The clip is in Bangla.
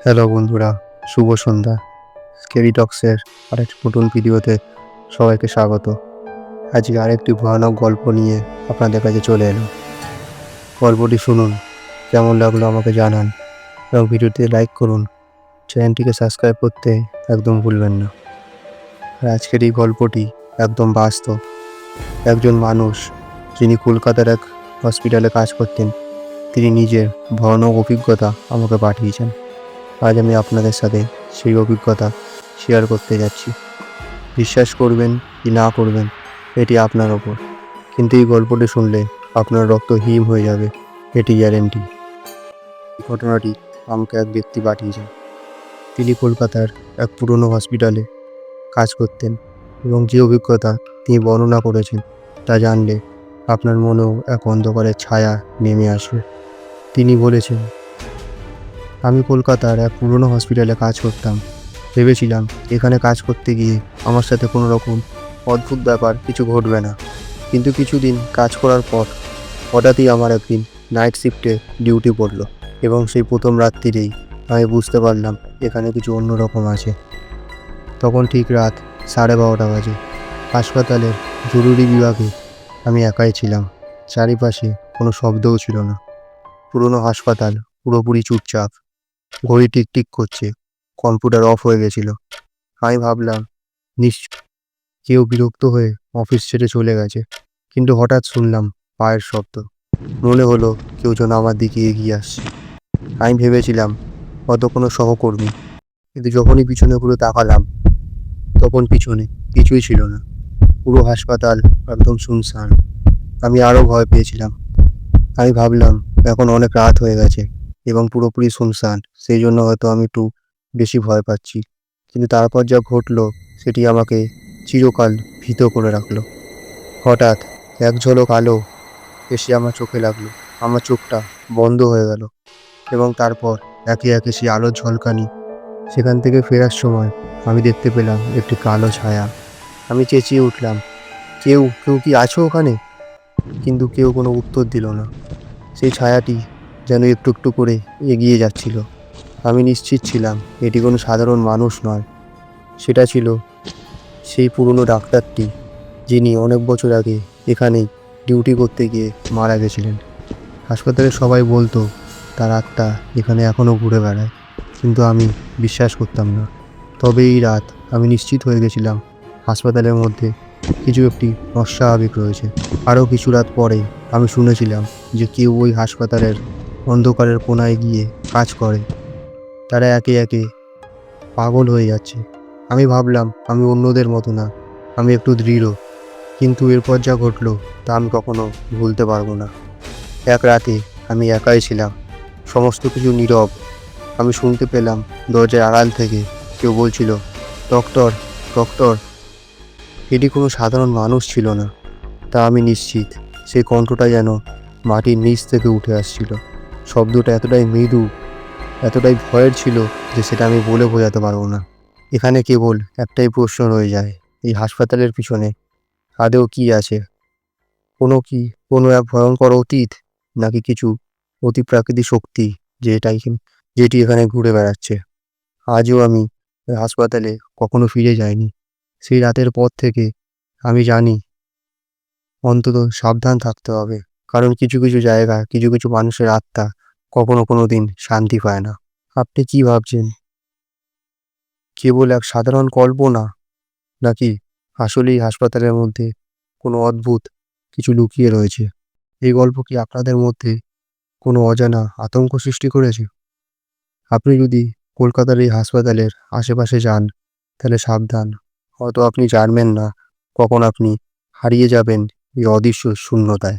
হ্যালো বন্ধুরা, শুভ সন্ধ্যা। স্কেরি টক্সের আরেকটি নতুন ভিডিওতে সবাইকে স্বাগত। আজকে আরেকটি ভয়ানক গল্প নিয়ে আপনাদের কাছে চলে এলাম। গল্পটি শুনুন, কেমন লাগলো আমাকে জানান এবং ভিডিওতে লাইক করুন। চ্যানেলটিকে সাবস্ক্রাইব করতে একদম ভুলবেন না। আর আজকের এই গল্পটি একদম বাস্তব। একজন মানুষ যিনি কলকাতার এক হসপিটালে কাজ করতেন, তিনি নিজের ভয়ানক অভিজ্ঞতা আমাকে পাঠিয়েছেন। আজ আমি আপনাদের সাথে সেই অভিজ্ঞতা শেয়ার করতে যাচ্ছি। বিশ্বাস করবেন কি না করবেন এটি আপনার ওপর, কিন্তু এই গল্পটি শুনলে আপনার রক্ত হিম হয়ে যাবে, এটি গ্যারেন্টি। এই ঘটনাটি আমাকে এক ব্যক্তি পাঠিয়েছেন। তিনি কলকাতার এক পুরনো হসপিটালে কাজ করতেন এবং যে অভিজ্ঞতা তিনি বর্ণনা করেছেন তা জানলে আপনার মনেও এক অন্ধকারের ছায়া নেমে আসবে। তিনি বলেছেন, আমি কলকাতার এক পুরনো হসপিটালে কাজ করতাম। ভেবেছিলাম এখানে কাজ করতে গিয়ে আমার সাথে কোনো রকম অদ্ভুত ব্যাপার কিছু ঘটবে না, কিন্তু কিছুদিন কাজ করার পর হঠাৎই আমার একদিন নাইট শিফটে ডিউটি পড়লো এবং সেই প্রথম রাত্রিরেই আমি বুঝতে পারলাম এখানে কিছু অন্যরকম আছে। তখন ঠিক রাত 12:30 বাজে। হাসপাতালের জরুরি বিভাগে আমি একাই ছিলাম। চারিপাশে কোনো শব্দও ছিল না। পুরনো হাসপাতাল পুরোপুরি চুপচাপ। ঘড়ি টিকটিক করছে, কম্পিউটার অফ হয়ে গেছিল। আমি ভাবলাম নিশ্চয় কেউ বিরক্ত হয়ে অফিস ছেড়ে চলে গেছে, কিন্তু হঠাৎ শুনলাম পায়ের শব্দ। মনে হলো কেউ যেন আমার দিকে এগিয়ে আসছে। আমি ভেবেছিলাম হয়তো কোনো সহকর্মী, কিন্তু যখনই পিছনে ঘুরে তাকালাম তখন পিছনে কিছুই ছিল না। পুরো হাসপাতাল একদম শুনশান। আমি আরও ভয় পেয়েছিলাম। আমি ভাবলাম এখন অনেক রাত হয়ে গেছে এবং পুরোপুরি শুনশান, সেই জন্য হয়তো আমি একটু বেশি ভয় পাচ্ছি। কিন্তু তারপর যা ঘটলো সেটি আমাকে চিরকাল ভীত করে রাখলো। হঠাৎ এক ঝলক আলো এসে আমার চোখে লাগলো। আমার চোখটা বন্ধ হয়ে গেল এবং তারপর একে একে সেই আলোর ঝলকানি। সেখান থেকে ফেরার সময় আমি দেখতে পেলাম একটি কালো ছায়া। আমি চেঁচিয়ে উঠলাম, কেউ কেউ কি আছো ওখানে? কিন্তু কেউ কোনো উত্তর দিল না। সেই ছায়াটি যেন একটু একটু করে এগিয়ে যাচ্ছিল। আমি নিশ্চিত ছিলাম এটি কোনো সাধারণ মানুষ নয়। সেটা ছিল সেই পুরনো ডাক্তারটি, যিনি অনেক বছর আগে এখানেই ডিউটি করতে গিয়ে মারা গেছিলেন। হাসপাতালের সবাই বলতো তার আত্মা এখানে এখনও ঘুরে বেড়ায়, কিন্তু আমি বিশ্বাস করতাম না। তবে এই রাত আমি নিশ্চিত হয়ে গেছিলাম হাসপাতালের মধ্যে কিছু একটি অস্বাভাবিক রয়েছে। আরও কিছু রাত পরে আমি শুনেছিলাম যে কেউ ওই হাসপাতালের অন্ধকারের কোনায় গিয়ে কাজ করে। তারা একে একে পাগল হয়ে যাচ্ছে। আমি ভাবলাম আমি অন্যদের মতো না, আমি একটু দৃঢ়। কিন্তু এরপর যা ঘটলো তা আমি কখনো ভুলতে পারবো না। এক রাতে আমি একাই ছিলাম, সমস্ত কিছু নীরব। আমি শুনতে পেলাম দরজার আড়াল থেকে কেউ বলছিল, ডক্টর, ডক্টর। এটি কোনো সাধারণ মানুষ ছিল না, তা আমি নিশ্চিত। সেই কণ্ঠটা যেন মাটির নিচ থেকে উঠে আসছিল। শব্দটা এতটাই মৃদু, এতটাই ভয়ের ছিল যে সেটা আমি বলে বোঝাতে পারবো না। এখানে কেবল একটাই প্রশ্ন রয়ে যায়, এই হাসপাতালের পিছনে আদৌ কি আছে? কোনো এক ভয়ঙ্কর অতীত, নাকি কিছু অতিপ্রাকৃতিক শক্তি যেটি এখানে ঘুরে বেড়াচ্ছে? আজও আমি ওই হাসপাতালে কখনো ফিরে যাইনি। সেই রাতের পর থেকে আমি জানি অন্তত সাবধান থাকতে হবে, কারণ কিছু কিছু জায়গা, কিছু কিছু মানুষের আত্মা কখনো কোনো দিন শান্তি পায় না। আপনি কি ভাবছেন, কেবল এক সাধারণ কল্পনা, নাকি আসলেই হাসপাতালের মধ্যে কোনো অদ্ভুত কিছু লুকিয়ে রয়েছে? এই গল্প কি আপনাদের মধ্যে কোনো অজানা আতঙ্ক সৃষ্টি করেছে? আপনি যদি কলকাতার এই হাসপাতালের আশেপাশে যান তাহলে সাবধান। হয়তো আপনি জানবেন না কখন আপনি হারিয়ে যাবেন এই অদৃশ্য শূন্যতায়।